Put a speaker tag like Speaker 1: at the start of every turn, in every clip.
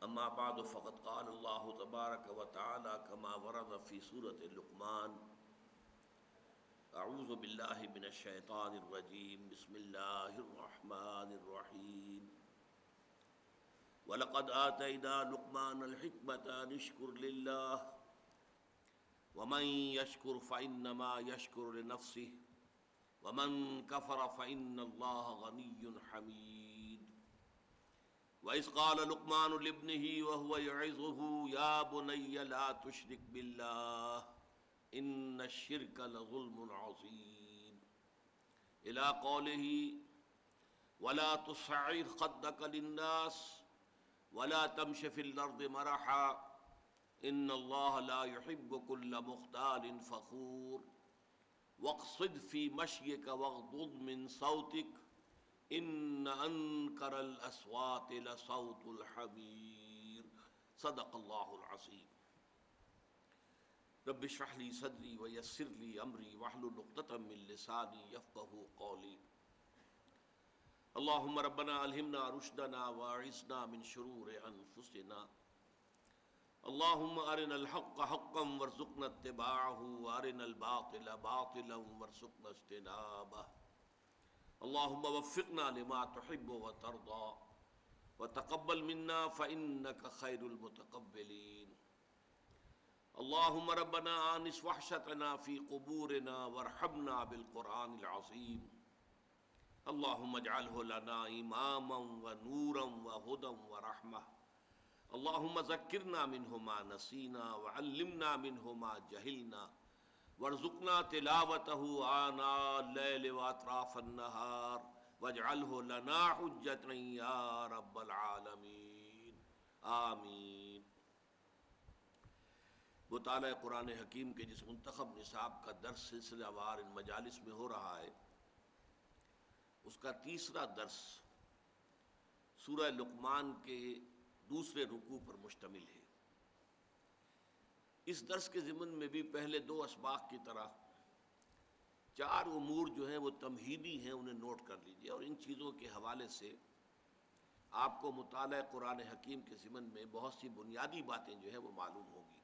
Speaker 1: اما بعد فقد قال اللہ تبارک و تعالی كما ورد في سورة لقمان اعوذ باللہ من الشیطان الرجیم بسم اللہ الرحمن الرحیم وَلَقَدْ آتَيْنَا لُقْمَانَ الْحِكْمَةَ أَنِ اشْكُرْ لِلَّهِ وَمَنْ يَشْكُرْ فَإِنَّمَا يَشْكُرُ لِنَفْسِهِ وَمَنْ كَفَرَ فَإِنَّ اللَّهَ غَنِيٌّ حَمِيدٌ وَإِذْ قَالَ لُقْمَانُ لِابْنِهِ وَهُوَ يَعِظُهُ يَا بُنَيَّ لَا تُشْرِكْ بِاللَّهِ إِنَّ الشِّرْكَ لَظُلْمٌ عَظِيمٌ إِلَى قَوْلِهِ وَلَا تُصَعِّرْ خَدَّكَ لِلنَّاسِ وَلَا تَمْشِ فِي الْأَرْضِ مَرَحًا إِنَّ اللَّهَ لَا يُحِبُّ كُلَّ مُخْتَالٍ فَخُورٍ وَاقْصِدْ فِي مَشْيِكَ وَاغْضُضْ مِنْ صَوْتِكَ إِنَّ أَنْكَرَ الْأَصْوَاتِ لَصَوْتُ الْحَمِيرِ صدق اللہ العظیم۔ رب اشرح لي صدری ويسر لي أمری واحلل عقدۃ من لسانی یفقہوا قولی۔ اللہم ربنا الہمنا رشدنا واعصمنا من شرور انفسنا، اللہم ارنا الحق حقا وارزقنا اتباعہ وارنا الباطل باطلا وارزقنا اجتنابہ، اللہم وفقنا لما تحب وترضى وتقبل منا فإنك خیر المتقبلین، اللہم ربنا آنس وحشتنا فی قبورنا وارحمنا بالقرآن العظیم، اللہم اجعلہ لنا اماما ونورا وہدی ورحمہ، اللہم ذکرنا منہ ما نسینا وعلمنا منہ ما جہلنا وارزقنا تلاوتہ آناء اللیل واطراف النہار واجعلہ لنا حجتا یا رب العالمین آمین۔ مطالعہ قرآن حکیم کے جس منتخب نصاب کا درس سلسلہ وار ان مجالس میں ہو رہا ہے، اس کا تیسرا درس سورہ لقمان کے دوسرے رکوع پر مشتمل ہے۔ اس درس کے ضمن میں بھی پہلے دو اسباق کی طرح چار امور جو ہیں وہ تمہیدی ہیں، انہیں نوٹ کر لیجئے، اور ان چیزوں کے حوالے سے آپ کو مطالعہ قرآن حکیم کے ضمن میں بہت سی بنیادی باتیں جو ہیں وہ معلوم ہوں گی۔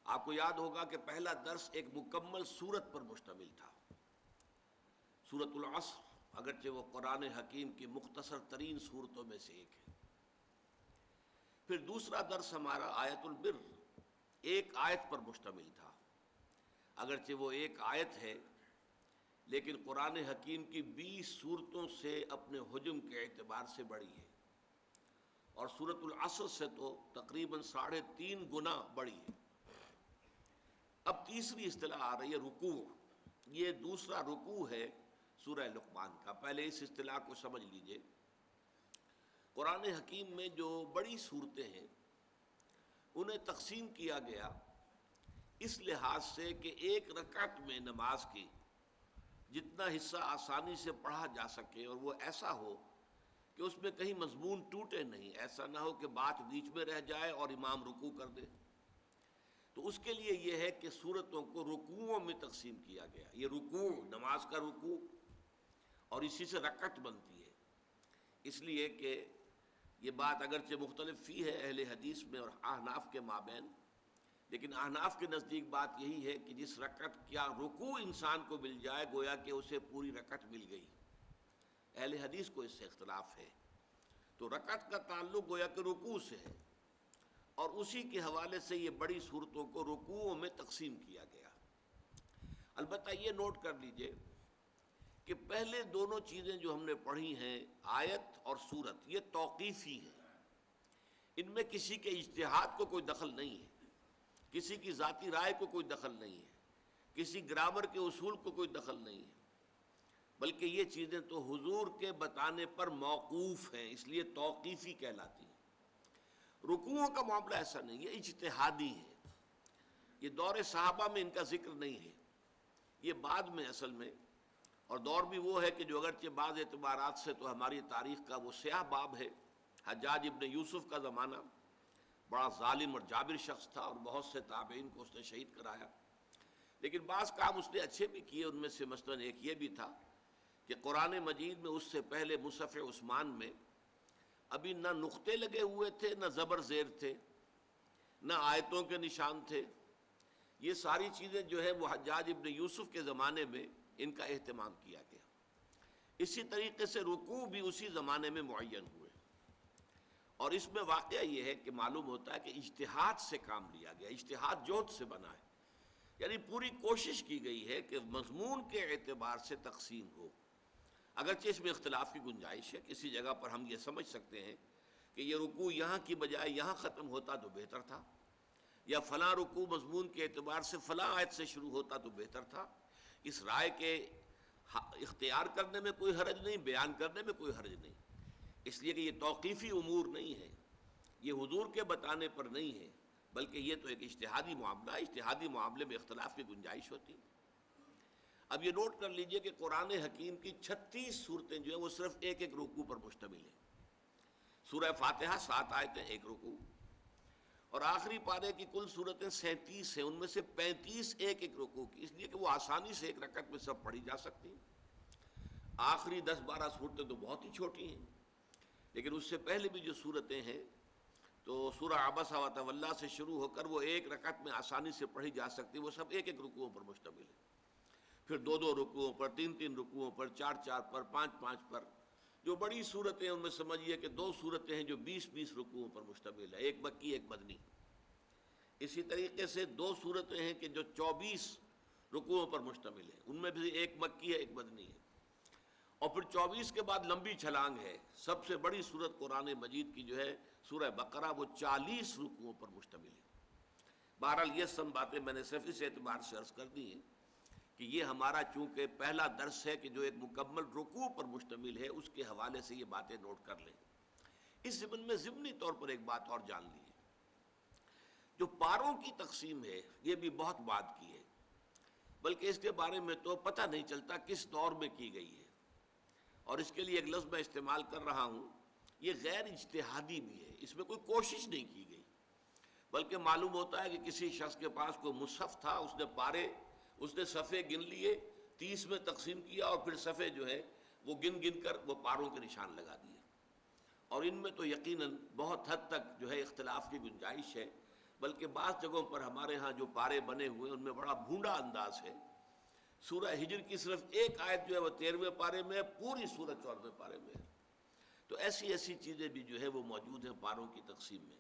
Speaker 1: آپ کو یاد ہوگا کہ پہلا درس ایک مکمل سورت پر مشتمل تھا، سورۃ العصر، اگرچہ وہ قرآن حکیم کی مختصر ترین صورتوں میں سے ایک ہے۔ پھر دوسرا درس ہمارا آیت البر ایک آیت پر مشتمل تھا، اگرچہ وہ ایک آیت ہے لیکن قرآن حکیم کی 20 صورتوں سے اپنے حجم کے اعتبار سے بڑی ہے، اور سورۃ العصر سے تو تقریباً 3.5 گنا بڑی ہے۔ اب تیسری اصطلاح آ رہی ہے رکوع، یہ دوسرا رکوع ہے سورہ لقمان کا۔ پہلے اس اصطلاح کو سمجھ لیجئے۔ قرآن حکیم میں جو بڑی صورتیں ہیں انہیں تقسیم کیا گیا اس لحاظ سے کہ ایک رکعت میں نماز کی جتنا حصہ آسانی سے پڑھا جا سکے، اور وہ ایسا ہو کہ اس میں کہیں مضمون ٹوٹے نہیں، ایسا نہ ہو کہ بات بیچ میں رہ جائے اور امام رکوع کر دے۔ تو اس کے لیے یہ ہے کہ سورتوں کو رکوعوں میں تقسیم کیا گیا۔ یہ رکوع نماز کا رکوع، اور اسی سے رکعت بنتی ہے، اس لیے کہ یہ بات اگرچہ مختلف فی ہے اہل حدیث میں اور احناف کے مابین، لیکن احناف کے نزدیک بات یہی ہے کہ جس رکعت کیا رکوع انسان کو مل جائے گویا کہ اسے پوری رکعت مل گئی۔ اہل حدیث کو اس سے اختلاف ہے، تو رکعت کا تعلق گویا کہ رکوع سے ہے، اور اسی کے حوالے سے یہ بڑی صورتوں کو رکوعوں میں تقسیم کیا گیا۔ البتہ یہ نوٹ کر لیجئے کہ پہلے دونوں چیزیں جو ہم نے پڑھی ہیں، آیت اور سورت، یہ توقیفی ہیں، ان میں کسی کے اجتہاد کو کوئی دخل نہیں ہے، کسی کی ذاتی رائے کو کوئی دخل نہیں ہے، کسی گرامر کے اصول کو کوئی دخل نہیں ہے، بلکہ یہ چیزیں تو حضور کے بتانے پر موقوف ہیں، اس لیے توقیفی کہلاتی ہیں۔ رکوعوں کا معاملہ ایسا نہیں، یہ اجتہادی ہے، یہ دور صحابہ میں ان کا ذکر نہیں ہے، یہ بعد میں اصل میں، اور دور بھی وہ ہے کہ جو اگرچہ بعض اعتبارات سے تو ہماری تاریخ کا وہ سیاہ باب ہے۔ حجاج ابن یوسف کا زمانہ بڑا ظالم اور جابر شخص تھا، اور بہت سے تابعین کو اس نے شہید کرایا، لیکن بعض کام اس نے اچھے بھی کیے، ان میں سے مثلاً ایک یہ بھی تھا کہ قرآن مجید میں اس سے پہلے مصحف عثمان میں ابھی نہ نقطے لگے ہوئے تھے، نہ زبر زیر تھے، نہ آیتوں کے نشان تھے. یہ ساری چیزیں جو ہے وہ حجاج ابن یوسف کے زمانے میں ان کا اہتمام کیا گیا. اسی طریقے سے رکوع بھی اسی زمانے میں معین ہوئے. اور اس میں واقعہ یہ ہے کہ معلوم ہوتا ہے کہ اجتہاد سے کام لیا گیا، اجتہاد جہد سے بنا ہے، یعنی پوری کوشش کی گئی ہے کہ مضمون کے اعتبار سے تقسیم ہو. اگرچہ اس میں اختلاف کی گنجائش ہے، کسی جگہ پر ہم یہ سمجھ سکتے ہیں کہ یہ رکوع یہاں کی بجائے یہاں ختم ہوتا تو بہتر تھا، یا فلاں رکوع مضمون کے اعتبار سے فلاں آیت سے شروع ہوتا تو بہتر تھا. اس رائے کے اختیار کرنے میں کوئی حرج نہیں، بیان کرنے میں کوئی حرج نہیں، اس لیے کہ یہ توقیفی امور نہیں ہے، یہ حضور کے بتانے پر نہیں ہے، بلکہ یہ تو ایک اجتہادی معاملہ ہے. اجتہادی معاملے میں اختلاف کی گنجائش ہوتی ہے. اب یہ نوٹ کر لیجئے کہ قرآن حکیم کی 36 صورتیں جو ہیں وہ صرف ایک ایک رکوع پر مشتمل ہیں. سورہ فاتحہ 7 آیتیں، ایک رکوع، اور آخری پارے کی کل صورتیں 37 ہیں، ان میں سے 35 ایک ایک رکوع کی، اس لیے کہ وہ آسانی سے ایک رکعت میں سب پڑھی جا سکتی ہیں. آخری 10-12 صورتیں تو بہت ہی چھوٹی ہیں، لیکن اس سے پہلے بھی جو صورتیں ہیں تو سورہ عبس و تولی سے شروع ہو کر وہ ایک رکعت میں آسانی سے پڑھی جا سکتی، وہ سب ایک ایک رکوعوں پر مشتمل ہے. پھر 2 رکوعوں پر، 3 رکوعوں پر، 4 پر، 5 پر. جو بڑی صورتیں ان میں سمجھیے کہ 2 صورتیں ہیں جو 20 رکوعوں پر مشتمل ہے، ایک مکی ایک مدنی. اسی طریقے سے 2 صورتیں ہیں کہ جو 24 رکوعوں پر مشتمل ہیں، ان میں بھی ایک مکی ہے ایک مدنی ہے. اور پھر 24 کے بعد لمبی چھلانگ ہے، سب سے بڑی صورت قرآن مجید کی جو ہے سورہ بقرہ، وہ 40 رکوعوں پر مشتمل ہے. بہرحال یہ سب باتیں میں نے صرف اس اعتبار سے عرض کر دی ہیں کہ یہ ہمارا چونکہ پہلا درس ہے کہ جو ایک مکمل رکوع پر مشتمل ہے، اس کے حوالے سے یہ باتیں نوٹ کر لیں. اس ضمن میں ضمنی طور پر ایک بات اور جان لیجیے، جو پاروں کی تقسیم ہے یہ بھی بہت بات کی ہے، بلکہ اس کے بارے میں تو پتہ نہیں چلتا کس دور میں کی گئی ہے. اور اس کے لیے ایک لفظ میں استعمال کر رہا ہوں، یہ غیر اجتہادی بھی ہے، اس میں کوئی کوشش نہیں کی گئی، بلکہ معلوم ہوتا ہے کہ کسی شخص کے پاس کوئی مصحف تھا، اس نے پارے، اس نے صفحے گن لیے، 30 میں تقسیم کیا، اور پھر صفحے جو ہے وہ گن کر وہ پاروں کے نشان لگا دیے. اور ان میں تو یقیناً بہت حد تک جو ہے اختلاف کی گنجائش ہے، بلکہ بعض جگہوں پر ہمارے ہاں جو پارے بنے ہوئے ان میں بڑا بھونڈا انداز ہے. سورہ ہجر کی صرف ایک آیت جو ہے وہ 13ویں پارے میں ہے، پوری سورہ 14ویں پارے میں ہے. تو ایسی چیزیں بھی جو ہے وہ موجود ہیں پاروں کی تقسیم میں.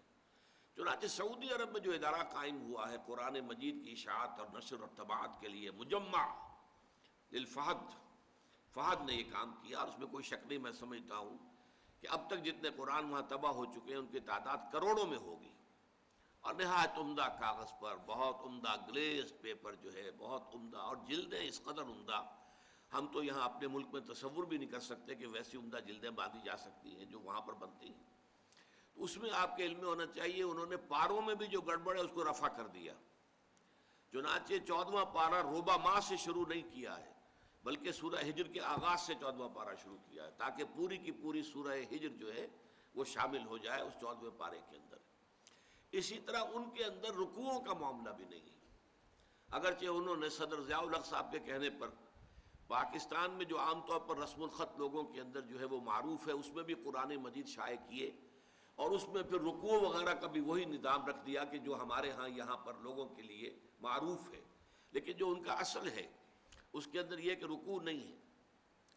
Speaker 1: چنانچہ سعودی عرب میں جو ادارہ قائم ہوا ہے قرآن مجید کی اشاعت اور نشر اور طباعت کے لیے، مجمع للفہد، فہد نے یہ کام کیا، اور اس میں کوئی شک نہیں، میں سمجھتا ہوں کہ اب تک جتنے قرآن وہاں طبع ہو چکے ہیں ان کی تعداد کروڑوں میں ہوگی. اور نہایت عمدہ کاغذ پر، بہت عمدہ گلیز پیپر جو ہے، بہت عمدہ، اور جلدیں اس قدر عمدہ، ہم تو یہاں اپنے ملک میں تصور بھی نہیں کر سکتے کہ ویسی عمدہ جلدیں باندھی جا سکتی ہیں جو وہاں پر بنتی ہیں. تو اس میں آپ کے علم میں ہونا چاہیے انہوں نے پاروں میں بھی جو گڑبڑ ہے اس کو رفع کر دیا. چنانچہ 14واں پارہ ربع ماہ سے شروع نہیں کیا ہے، بلکہ سورہ ہجر کے آغاز سے 14واں پارہ شروع کیا ہے، تاکہ پوری کی پوری سورہ ہجر جو ہے وہ شامل ہو جائے اس 14ویں پارے کے اندر. اسی طرح ان کے اندر رکوعوں کا معاملہ بھی نہیں ہے، اگرچہ انہوں نے صدر ضیاء الحق صاحب کے کہنے پر پاکستان میں جو عام طور پر رسم الخط لوگوں کے اندر جو ہے وہ معروف ہے، اس میں بھی قرآن مجید شائع کیے، اور اس میں پھر رکوع وغیرہ کا بھی وہی نظام رکھ دیا کہ جو ہمارے ہاں یہاں پر لوگوں کے لیے معروف ہے. لیکن جو ان کا اصل ہے اس کے اندر یہ کہ رکوع نہیں ہے.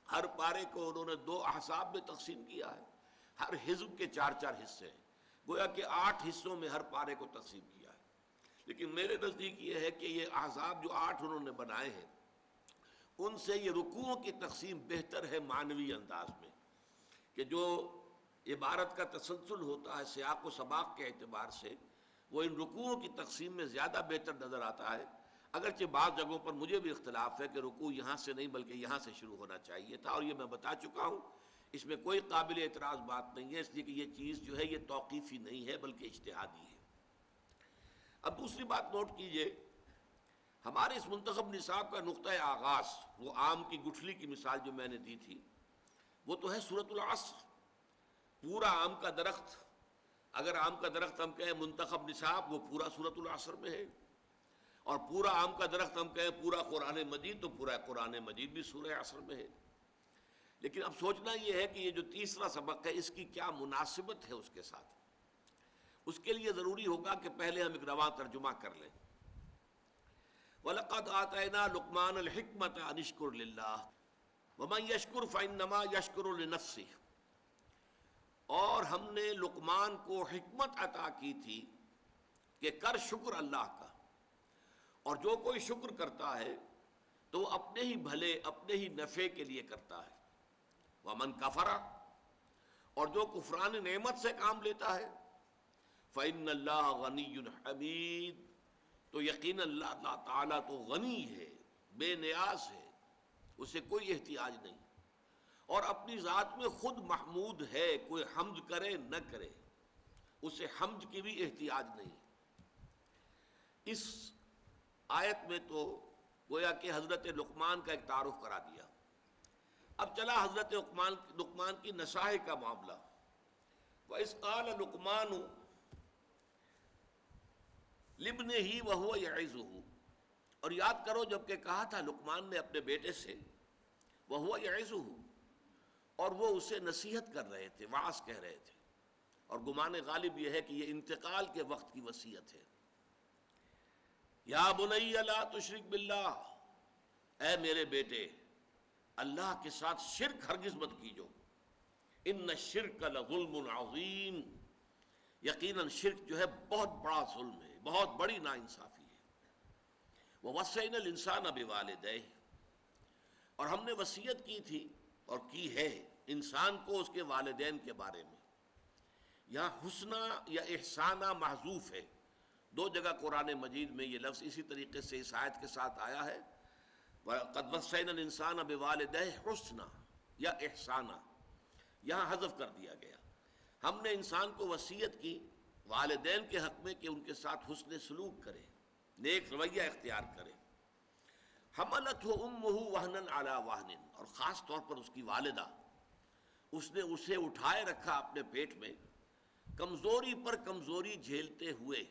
Speaker 1: ہر پارے کو انہوں نے 2 احزاب میں تقسیم کیا ہے، ہر حزب کے 4 حصے ہیں، گویا کہ 8 حصوں میں ہر پارے کو تقسیم کیا ہے. لیکن میرے نزدیک یہ ہے کہ یہ احزاب جو 8 انہوں نے بنائے ہیں ان سے یہ رکوعوں کی تقسیم بہتر ہے معنوی انداز میں، کہ جو عبارت کا تسلسل ہوتا ہے سیاق و سباق کے اعتبار سے وہ ان رکوعوں کی تقسیم میں زیادہ بہتر نظر آتا ہے. اگرچہ بعض جگہوں پر مجھے بھی اختلاف ہے کہ رکوع یہاں سے نہیں بلکہ یہاں سے شروع ہونا چاہیے تھا، اور یہ میں بتا چکا ہوں، اس میں کوئی قابل اعتراض بات نہیں ہے، اس لیے کہ یہ چیز جو ہے یہ توقیفی نہیں ہے بلکہ اجتہادی ہے. اب دوسری بات نوٹ کیجئے، ہمارے اس منتخب نصاب کا نقطۂ آغاز، وہ آم کی گٹھلی کی مثال جو میں نے دی تھی، وہ تو ہے سورۃ العصر. پورا آم کا درخت، اگر آم کا درخت ہم کہیں منتخب نصاب، وہ پورا سورۃ العصر میں ہے، اور پورا آم کا درخت ہم کہیں پورا قرآن مجید، تو پورا قرآن مجید بھی سورہ عصر میں ہے. لیکن اب سوچنا یہ ہے کہ یہ جو تیسرا سبق ہے اس کی کیا مناسبت ہے اس کے ساتھ. اس کے لیے ضروری ہوگا کہ پہلے ہم ایک رواں ترجمہ کر لیں. وَلَقَدْ آتَيْنَا لُقْمَانَ الْحِكْمَةَ أَنِ اشْكُرْ لِلَّهِ وَمَنْ يَشْكُرْ فَإِنَّمَا يَشْكُرُ لِنَفْسِهِ. اور ہم نے لقمان کو حکمت عطا کی تھی کہ کر شکر اللہ کا، اور جو کوئی شکر کرتا ہے تو وہ اپنے ہی بھلے اپنے ہی نفع کے لیے کرتا ہے. وَمَنْ كَفَرَ، اور جو کفران نعمت سے کام لیتا ہے، فَإِنَّ اللَّهَ غَنِيٌّ حَمِيدٌ، تو یقین اللہ تعالیٰ تو غنی ہے، بے نیاز ہے، اسے کوئی احتیاج نہیں، اور اپنی ذات میں خود محمود ہے، کوئی حمد کرے نہ کرے اسے حمد کی بھی احتیاج نہیں. اس آیت میں تو گویا کہ حضرت لقمان کا ایک تعارف کرا دیا. اب چلا حضرت لقمان کی نصائح کا معاملہ. وَإِذْ قَالَ لُقْمَانُ لِابْنِهِ وَهُوَ يَعِظُهُ، اور یاد کرو جب کہ کہا تھا لقمان نے اپنے بیٹے سے، وَهُوَ يَعِظُهُ، اور وہ اسے نصیحت کر رہے تھے، وعظ کہہ رہے تھے، اور گمان غالب یہ ہے کہ یہ انتقال کے وقت کی وصیت ہے. یا بنی لا تشرک باللہ، اے میرے بیٹے اللہ کے ساتھ شرک ہرگز مت کیجو. ان الشرک لظلم عظیم، یقیناً شرک جو ہے بہت بڑا ظلم ہے، بہت بڑی ناانصافی ہے. ووصینا الانسان بوالدیہ، اور ہم نے وصیت کی تھی اور کی ہے انسان کو اس کے والدین کے بارے میں. یہاں حسنہ یا احسانہ محذوف ہے. دو جگہ قرآن مجید میں یہ لفظ اسی طریقے سے اس آیت کے ساتھ آیا ہے، قد وصینا الانسان بوالدیہ حسنا یا احسانہ، یہاں حذف کر دیا گیا. ہم نے انسان کو وصیت کی والدین کے حق میں کہ ان کے ساتھ حسن سلوک کرے، نیک رویہ اختیار کرے. حملتہ امہ وہنا علی وہن، اور خاص طور پر اس کی والدہ، اس نے اسے اٹھائے رکھا اپنے پیٹ میں کمزوری پر کمزوری جھیلتے ہوئے.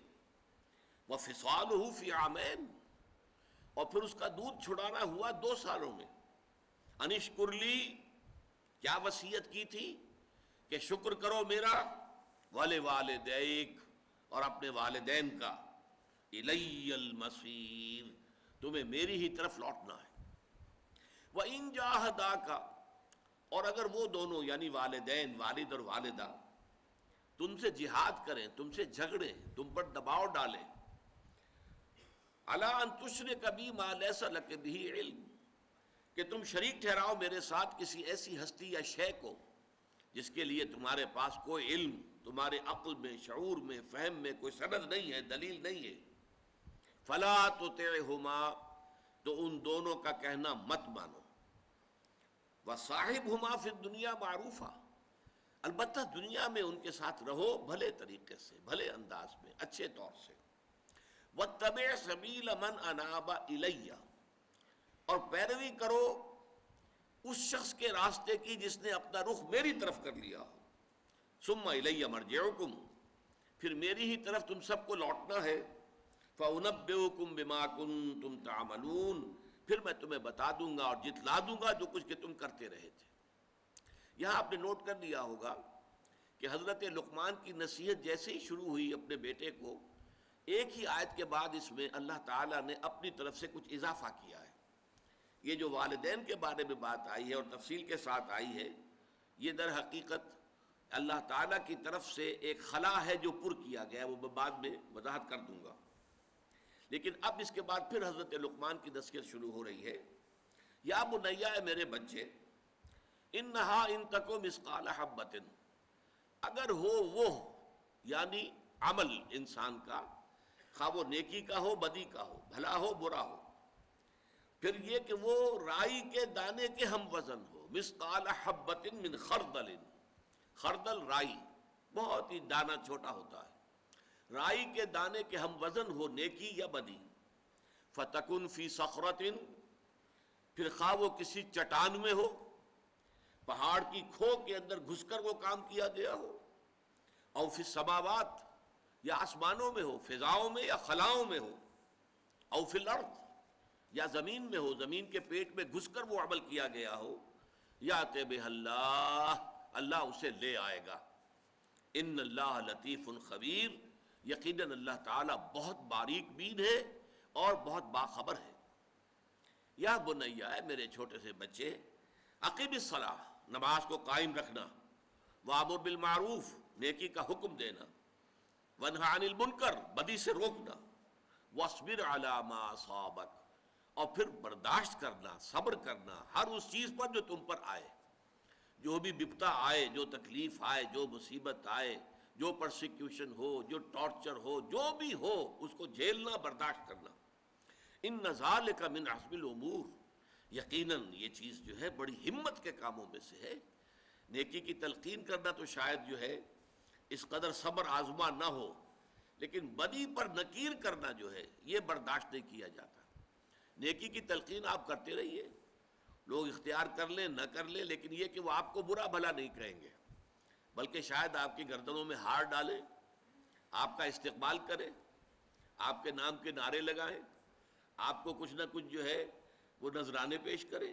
Speaker 1: وفصالہ فی عامین، اور پھر اس کا دودھ چھڑانا ہوا 2 سالوں میں. ان اشکر لی، کیا وصیت کی تھی کہ شکر کرو میرا، ولوالدیک، اور اپنے والدین کا، الی المصیر، تمہیں میری ہی طرف لوٹنا ہے. وَإِن جَاهَدَاكَ، اور اگر وہ دونوں یعنی والدین، والد اور والدہ، تم سے جہاد کریں، تم سے جھگڑیں، تم پر دباؤ ڈالیں، عَلَىٰ أَن تُشْرِكَ بِي مَا لَيْسَ لَكَ بِهِ عِلْمٌ، کہ تم شریک ٹھہراؤ میرے ساتھ کسی ایسی ہستی یا شے کو جس کے لیے تمہارے پاس کوئی علم، تمہارے عقل میں، شعور میں، فہم میں کوئی سند نہیں ہے، دلیل نہیں ہے. فَلَا تُطِعْهُمَا، تو ان دونوں کا کہنا مت مانو. وَصَاحِبْهُمَا فِي الدُّنْيَا مَعْرُوفًا، البتہ دنیا میں ان کے ساتھ رہو بھلے طریقے سے، بھلے انداز میں، اچھے طور سے. وَاتَّبِعْ سَبِيلَ مَنْ أَنَابَ إِلَيَّ، اور پیروی کرو اس شخص کے راستے کی جس نے اپنا رخ میری طرف کر لیا ہو. ثُمَّ إِلَيَّ مَرْجِعُكُمْ، پھر میری ہی طرف تم سب کو لوٹنا ہے. فَأُنَبِّئُكُمْ بِمَا كُنتُمْ تَعْمَلُونَ، پھر میں تمہیں بتا دوں گا اور جتلا دوں گا جو کچھ کہ تم کرتے رہے تھے. یہاں آپ نے نوٹ کر لیا ہوگا کہ حضرت لقمان کی نصیحت جیسے ہی شروع ہوئی اپنے بیٹے کو، ایک ہی آیت کے بعد اس میں اللہ تعالیٰ نے اپنی طرف سے کچھ اضافہ کیا ہے. یہ جو والدین کے بارے میں بات آئی ہے اور تفصیل کے ساتھ آئی ہے، یہ در حقیقت اللہ تعالیٰ کی طرف سے ایک خلا ہے جو پر کیا گیا ہے، وہ میں بعد میں وضاحت کر دوں گا. لیکن اب اس کے بعد پھر حضرت لقمان کی نصیحت شروع ہو رہی ہے. یا بنیا، اے میرے بچے، انہا ان تکو مثقال حبۃ، اگر ہو وہ یعنی عمل انسان کا، خواہ وہ نیکی کا ہو بدی کا ہو، بھلا ہو برا ہو، پھر یہ کہ وہ رائی کے دانے کے ہم وزن ہو. مثقال حبۃ من خردل، خردل رائی، بہت ہی دانہ چھوٹا ہوتا ہے، رائی کے دانے کے ہم وزن ہو نیکی یا بدی. فتکن فی صخرۃ، پھر خواہ وہ کسی چٹان میں ہو، پہاڑ کی کھو کے اندر گھس کر وہ کام کیا گیا ہو. او فی السماوات، یا آسمانوں میں ہو، فضاؤں میں یا خلاؤں میں ہو. او فی الارض، یا زمین میں ہو، زمین کے پیٹ میں گھس کر وہ عمل کیا گیا ہو. یاتی بہ اللہ، اللہ اسے لے آئے گا۔ ان اللہ لطیف خبیر، یقیناً اللہ تعالیٰ بہت باریک بین ہے اور بہت باخبر ہے۔ یا بنیا، ہے میرے چھوٹے سے بچے، اقیم الصلاۃ، نماز کو قائم رکھنا، وامر بالمعروف، نیکی کا حکم دینا، وانہا عن المنکر، بدی سے روکنا، واصبر علی ما اصابک، اور پھر برداشت کرنا، صبر کرنا ہر اس چیز پر جو تم پر آئے، جو بھی بپتا آئے، جو تکلیف آئے، جو مصیبت آئے، جو پرسیکیوشن ہو، جو ٹارچر ہو، جو بھی ہو، اس کو جھیلنا، برداشت کرنا۔ ان ذالک من عزم الامور، یقیناً یہ چیز جو ہے بڑی ہمت کے کاموں میں سے ہے۔ نیکی کی تلقین کرنا تو شاید جو ہے اس قدر صبر آزما نہ ہو، لیکن بدی پر نکیر کرنا جو ہے یہ برداشت نہیں کیا جاتا۔ نیکی کی تلقین آپ کرتے رہیے، لوگ اختیار کر لیں نہ کر لیں، لیکن یہ کہ وہ آپ کو برا بھلا نہیں کہیں گے، بلکہ شاید آپ کی گردنوں میں ہار ڈالیں، آپ کا استقبال کریں، آپ کے نام کے نعرے لگائیں، آپ کو کچھ نہ کچھ جو ہے وہ نذرانے پیش کریں۔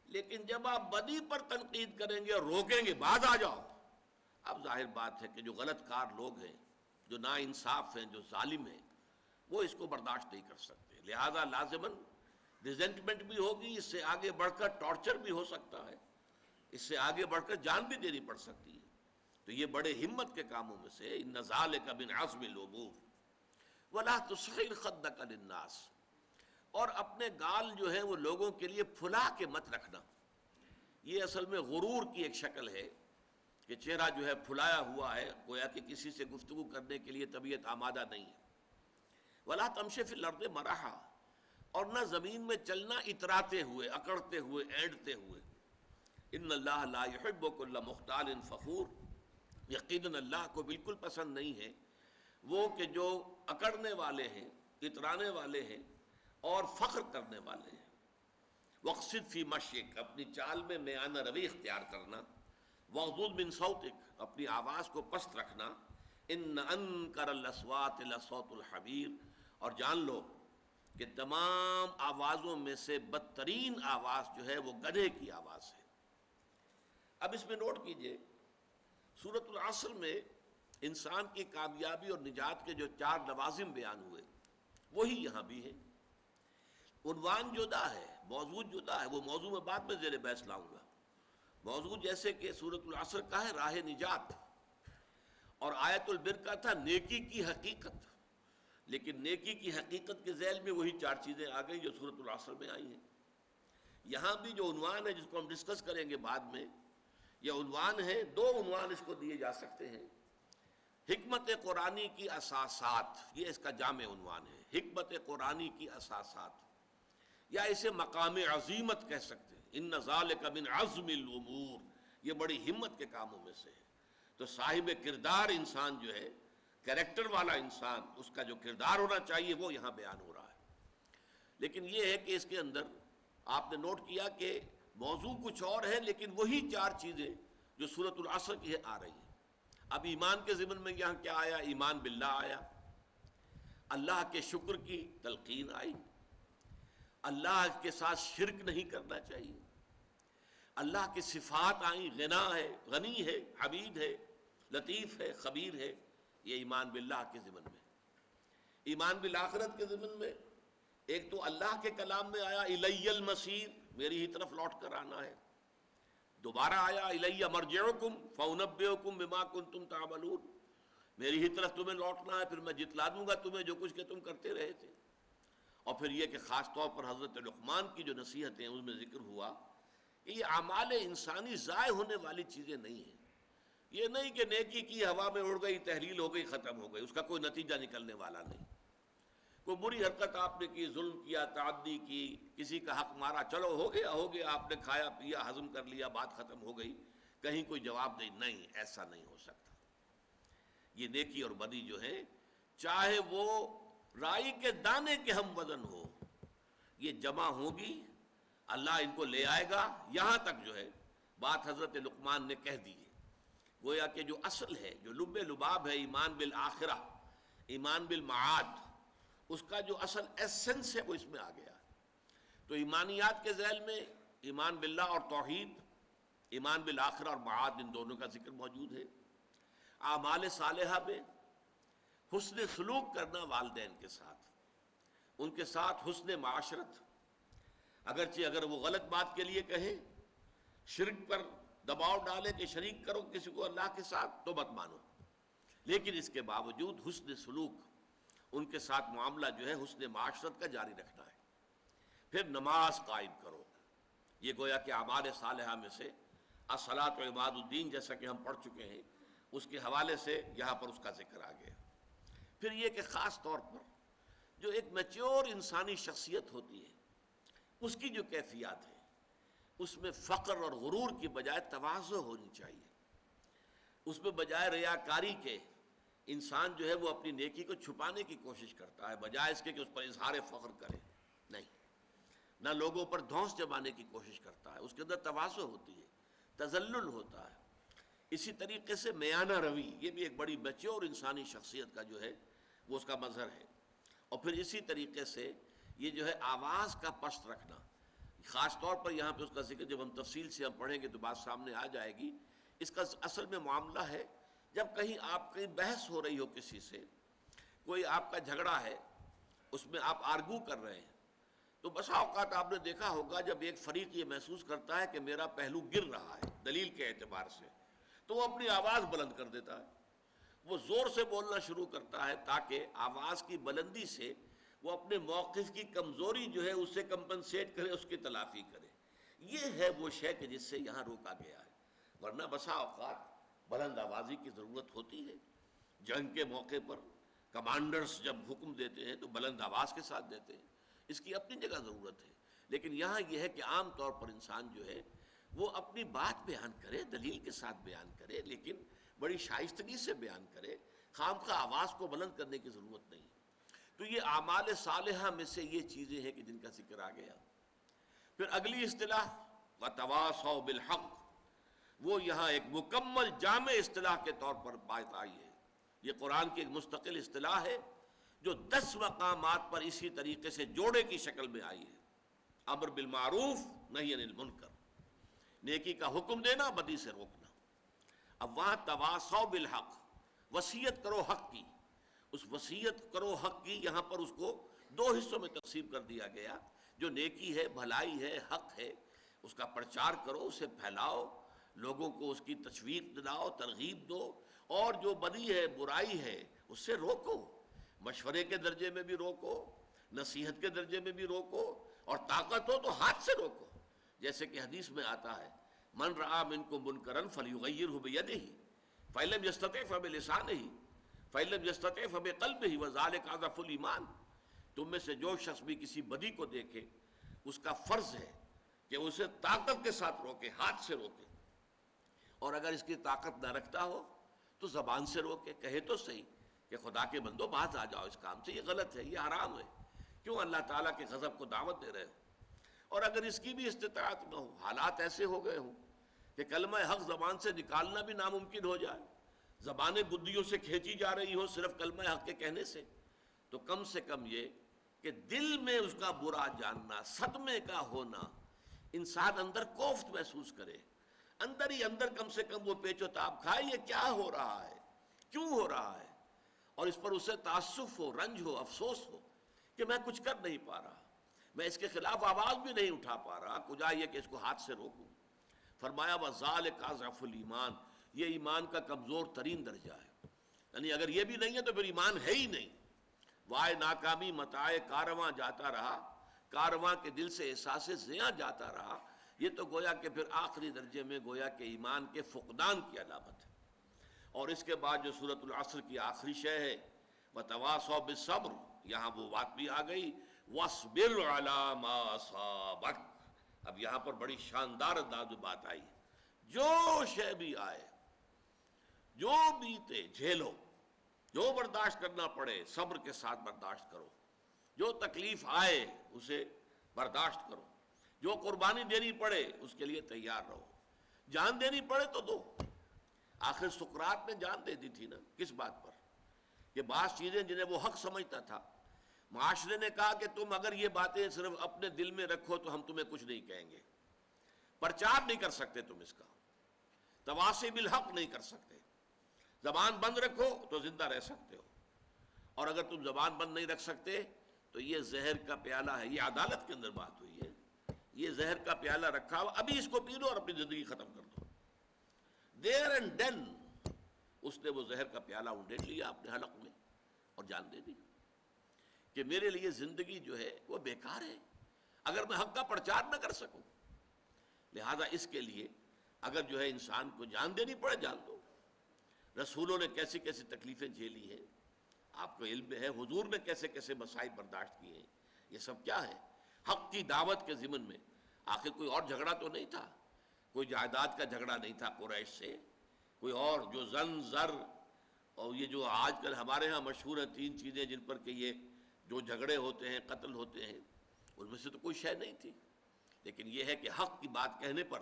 Speaker 1: لیکن جب آپ بدی پر تنقید کریں گے اور روکیں گے، باز آ جاؤ، اب ظاہر بات ہے کہ جو غلط کار لوگ ہیں، جو نا انصاف ہیں، جو ظالم ہیں، وہ اس کو برداشت نہیں کر سکتے۔ لہذا لازماً ریزنٹمنٹ بھی ہوگی، اس سے آگے بڑھ کر ٹارچر بھی ہو سکتا ہے، اس سے آگے بڑھ کر جان بھی دینی پڑ سکتی ہے۔ تو یہ بڑے ہمت کے کاموں میں سے، ان ذالک من عزم الامور۔ ولا تصغر خدک للناس، اور اپنے گال جو ہے وہ لوگوں کے لیے پھلا کے مت رکھنا۔ یہ اصل میں غرور کی ایک شکل ہے کہ چہرہ جو ہے پھلایا ہوا ہے، گویا کہ کسی سے گفتگو کرنے کے لیے طبیعت آمادہ نہیں ہے۔ ولا تمشی فی الارض مرحا، اور نہ زمین میں چلنا اتراتے ہوئے، اکڑتے ہوئے، اینڈتے ہوئے۔ ان اللہ لا یحب کل مختال فخور، یقیناً اللہ کو بالکل پسند نہیں ہے وہ کہ جو اکڑنے والے ہیں، اترانے والے ہیں اور فخر کرنے والے ہیں۔ وقصد فی مشیک، اپنی چال میں میانہ روی اختیار کرنا۔ وغضض من صوتک، اپنی آواز کو پست رکھنا۔ ان انکر الاصوات لصوت الحمیر، اور جان لو کہ تمام آوازوں میں سے بدترین آواز جو ہے وہ گدھے کی آواز ہے۔ اب اس میں نوٹ کیجئے، سورۃ العصر میں انسان کی کامیابی اور نجات کے جو 4 لوازم بیان ہوئے وہی یہاں بھی ہیں۔ عنوان جدا ہے، موضوع جدا ہے، وہ موضوع میں بعد میں زیر بحث لاؤں گا۔ موضوع جیسے کہ سورۃ العصر کا ہے راہ نجات، اور آیت البر کا تھا نیکی کی حقیقت، لیکن نیکی کی حقیقت کے ذیل میں وہی 4 چیزیں آ گئی جو سورۃ العصر میں آئی ہیں۔ یہاں بھی جو عنوان ہے جس کو ہم ڈسکس کریں گے بعد میں، یہ عنوان ہے، 2 عنوان اس کو دیے جا سکتے ہیں۔ حکمت قرآنی کی اساسات، یہ اس کا جامع عنوان ہے، حکمت قرآنی کی اساسات، یا اسے مقام عظیمت کہہ سکتے ہیں۔ ان ذالک من عزم الامور، یہ بڑی ہمت کے کاموں میں سے ہے۔ تو صاحب کردار انسان جو ہے، کریکٹر والا انسان، اس کا جو کردار ہونا چاہیے وہ یہاں بیان ہو رہا ہے۔ لیکن یہ ہے کہ اس کے اندر آپ نے نوٹ کیا کہ موضوع کچھ اور ہے، لیکن وہی 4 چیزیں جو سورۃ العصر کی ہے آ رہی ہیں۔ اب ایمان کے ضمن میں یہاں کیا آیا؟ ایمان باللہ آیا، اللہ کے شکر کی تلقین آئی، اللہ کے ساتھ شرک نہیں کرنا چاہیے، اللہ کی صفات آئیں، غنا ہے، غنی ہے، حمید ہے، لطیف ہے، خبیر ہے، یہ ایمان باللہ کے ضمن میں۔ ایمان بالآخرت کے ضمن میں ایک تو اللہ کے کلام میں آیا الی المصیر، میری ہی طرف لوٹ کر آنا ہے۔ دوبارہ آیا الی مرجعکم فانبئکم بما کنتم تعملون، میری ہی طرف تمہیں لوٹنا ہے، پھر میں جتلا دوں گا تمہیں جو کچھ کہ تم کرتے رہے تھے۔ اور پھر یہ کہ خاص طور پر حضرت لقمان کی جو نصیحتیں اس میں ذکر ہوا کہ یہ اعمال انسانی ضائع ہونے والی چیزیں نہیں ہیں۔ یہ نہیں کہ نیکی کی ہوا میں اڑ گئی، تحلیل ہو گئی، ختم ہو گئی، اس کا کوئی نتیجہ نکلنے والا نہیں۔ کوئی بری حرکت آپ نے کی، ظلم کیا، تعدی کی، کسی کا حق مارا، چلو ہو گیا، آپ نے کھایا پیا، ہضم کر لیا، بات ختم ہو گئی، کہیں کوئی جواب نہیں، ایسا نہیں ہو سکتا۔ یہ نیکی اور بدی جو ہے، چاہے وہ رائی کے دانے کے ہم وزن ہو، یہ جمع ہوگی، اللہ ان کو لے آئے گا۔ یہاں تک جو ہے بات حضرت لقمان نے کہہ دی ہے، گویا کہ جو اصل ہے، جو لب لباب ہے ایمان بالآخرہ، ایمان بالمعاد، اس کا جو اصل ایسنس ہے وہ اس میں آ گیا۔ تو ایمانیات کے ذیل میں ایمان باللہ اور توحید، ایمان بالآخرہ اور معاد ان دونوں کا ذکر موجود ہے۔ اعمال صالحہ میں حسن سلوک کرنا والدین کے ساتھ، ان کے ساتھ حسن معاشرت، اگرچہ اگر وہ غلط بات کے لیے کہیں، شرک پر دباؤ ڈالے کہ شریک کرو کسی کو اللہ کے ساتھ تو مت مانو، لیکن اس کے باوجود حسن سلوک، ان کے ساتھ معاملہ جو ہے حسن معاشرت کا جاری رکھنا ہے۔ پھر نماز قائم کرو، یہ گویا کہ اعمال صالحہ میں سے الصلاۃ و عماد الدین جیسا کہ ہم پڑھ چکے ہیں، اس کے حوالے سے یہاں پر اس کا ذکر آ گیا۔ پھر یہ کہ خاص طور پر جو ایک میچور انسانی شخصیت ہوتی ہے، اس کی جو کیفیات ہے، اس میں فقر اور غرور کی بجائے تواضع ہونی چاہیے۔ اس میں بجائے ریاکاری کے انسان جو ہے وہ اپنی نیکی کو چھپانے کی کوشش کرتا ہے، بجائے اس کے کہ اس پر اظہار فخر کرے، نہیں، نہ لوگوں پر دھونس جمانے کی کوشش کرتا ہے، اس کے اندر تواضع ہوتی ہے، تذلل ہوتا ہے۔ اسی طریقے سے میانہ روی، یہ بھی ایک بڑی میچور انسانی شخصیت کا جو ہے وہ اس کا مظہر ہے۔ اور پھر اسی طریقے سے یہ جو ہے آواز کا پست رکھنا، خاص طور پر یہاں پہ اس کا ذکر جب ہم تفصیل سے ہم پڑھیں گے تو بات سامنے آ جائے گی۔ اس کا اصل میں معاملہ ہے جب کہیں آپ کی بحث ہو رہی ہو کسی سے، کوئی آپ کا جھگڑا ہے، اس میں آپ آرگو کر رہے ہیں، تو بسا اوقات آپ نے دیکھا ہوگا جب ایک فریق یہ محسوس کرتا ہے کہ میرا پہلو گر رہا ہے دلیل کے اعتبار سے، تو وہ اپنی آواز بلند کر دیتا ہے، وہ زور سے بولنا شروع کرتا ہے تاکہ آواز کی بلندی سے وہ اپنے موقف کی کمزوری جو ہے اسے کمپنسیٹ کرے، اس کی تلافی کرے۔ یہ ہے وہ شے کہ جس سے یہاں روکا گیا ہے، ورنہ بسا اوقات بلند آوازی کی ضرورت ہوتی ہے۔ جنگ کے موقع پر کمانڈرز جب حکم دیتے ہیں تو بلند آواز کے ساتھ دیتے ہیں، اس کی اپنی جگہ ضرورت ہے، لیکن یہاں یہ ہے کہ عام طور پر انسان جو ہے وہ اپنی بات بیان کرے، دلیل کے ساتھ بیان کرے، لیکن بڑی شائستگی سے بیان کرے، خامخواہ آواز کو بلند کرنے کی ضرورت نہیں۔ تو یہ اعمال صالحہ میں سے یہ چیزیں ہیں کہ جن کا ذکر آ گیا۔ پھر اگلی اصطلاح وَتَوَاصَوْا بِالْحَقِّ، وہ یہاں ایک مکمل جامع اصطلاح کے طور پر بات آئی ہے۔ یہ قرآن کی ایک مستقل اصطلاح ہے جو 10 مقامات پر اسی طریقے سے جوڑے کی شکل میں آئی ہے۔ امر بالمعروف نہی عن المنکر، نیکی کا حکم دینا، بدی سے روکنا۔ اب وہاں تواصوا بالحق، وصیت کرو حق کی، اس وصیت کرو حق کی یہاں پر اس کو 2 حصوں میں تقسیم کر دیا گیا۔ جو نیکی ہے، بھلائی ہے، حق ہے، اس کا پرچار کرو، اسے پھیلاؤ، لوگوں کو اس کی تشویق دلاؤ، ترغیب دو، اور جو بدی ہے، برائی ہے، اس سے روکو، مشورے کے درجے میں بھی روکو، نصیحت کے درجے میں بھی روکو، اور طاقت ہو تو ہاتھ سے روکو، جیسے کہ حدیث میں آتا ہے من رآ منکم منکرا فلیغیرہ بیدہ فإن لم یستطع فبلسانہ فإن لم یستطع فبقلبہ وذلک اضعف الایمان۔ تم میں سے جو شخص بھی کسی بدی کو دیکھے، اس کا فرض ہے کہ اسے طاقت کے ساتھ روکے، ہاتھ سے روکے، اور اگر اس کی طاقت نہ رکھتا ہو تو زبان سے روکے، کہے تو صحیح کہ خدا کے بندو باز آ جاؤ، اس کام سے، یہ غلط ہے، یہ حرام ہے، کیوں اللہ تعالیٰ کے غضب کو دعوت دے رہے ہو؟ اور اگر اس کی بھی استطاعت نہ ہو، حالات ایسے ہو گئے ہوں کہ کلمہ حق زبان سے نکالنا بھی ناممکن ہو جائے، زبانیں بدیوں سے کھینچی جا رہی ہو صرف کلمہ حق کے کہنے سے، تو کم سے کم یہ کہ دل میں اس کا برا جاننا، صدمے کا ہونا، انسان اندر کوفت محسوس کرے، اندر ہی اندر کم سے کم وہ پیچ و تاب کھائے، یہ کیا ہو رہا ہے، کیوں ہو رہا ہے، اور اس پر اسے تاسف ہو، رنج ہو، افسوس ہو کہ میں کچھ کر نہیں پا رہا، میں اس کے خلاف آواز بھی نہیں اٹھا پا رہا، کجا یہ کہ اس کو ہاتھ سے روکوں۔ فرمایا وَذَلِكَ أَضْعَفُ الْإِيمَانِ، یہ ایمان کا کمزور ترین درجہ ہے، یعنی اگر یہ بھی نہیں ہے تو پھر ایمان ہے ہی نہیں۔ وائے ناکامی متاع کارواں جاتا رہا، کارواں کے دل سے احساس زیاں جاتا رہا، یہ تو گویا کہ پھر آخری درجے میں گویا کہ ایمان کے فقدان کی علامت ہے۔ اور اس کے بعد جو سورۃ العصر کی آخری شے ہے وَتَوَاصَوْا بِالصَّبْرِ، یہاں وہ بات بھی آ گئی وَاصْبِرْ عَلَىٰ مَا أَصَابَكَ۔ اب یہاں پر بڑی شاندار انداز میں بات آئی، جو شے بھی آئے، جو بیتے جھیلو، جو برداشت کرنا پڑے صبر کے ساتھ برداشت کرو، جو تکلیف آئے اسے برداشت کرو، جو قربانی دینی پڑے اس کے لیے تیار رہو، جان دینی پڑے تو دو۔ آخر سقراط نے جان دے دی تھی نا، کس بات پر؟ کہ بعض چیزیں جنہیں وہ حق سمجھتا تھا، معاشرے نے کہا کہ تم اگر یہ باتیں صرف اپنے دل میں رکھو تو ہم تمہیں کچھ نہیں کہیں گے، پرچار نہیں کر سکتے تم اس کا، تواصی بالحق نہیں کر سکتے. زبان بند رکھو تو زندہ رہ سکتے ہو، اور اگر تم زبان بند نہیں رکھ سکتے تو یہ زہر کا پیالہ ہے. یہ عدالت کے اندر بات ہوئی ہے، یہ زہر کا پیالہ رکھا ہوا، ابھی اس کو پی لو اور اپنی زندگی ختم کر دو. دیر اینڈ دین اس نے وہ زہر کا پیالہ اونڈیل لیا اپنے حلق میں اور جان دے دی کہ میرے لیے زندگی جو ہے وہ بیکار ہے اگر میں حق کا پرچار نہ کر سکوں. لہذا اس کے لیے اگر جو ہے انسان کو جان دینی پڑے جان دو. رسولوں نے کیسی کیسی تکلیفیں جھیلی ہیں آپ کو علم ہے، حضور نے کیسے کیسے مسائل برداشت کیے ہیں. یہ سب کیا ہے؟ حق کی دعوت کے ضمن میں. آخر کوئی اور جھگڑا تو نہیں تھا، کوئی جائیداد کا جھگڑا نہیں تھا قریش سے، کوئی اور جو زن زر اور یہ جو آج کل ہمارے ہاں مشہور ہیں 3 چیزیں جن پر کہ یہ جو جھگڑے ہوتے ہیں قتل ہوتے ہیں، ان میں سے تو کوئی شے نہیں تھی. لیکن یہ ہے کہ حق کی بات کہنے پر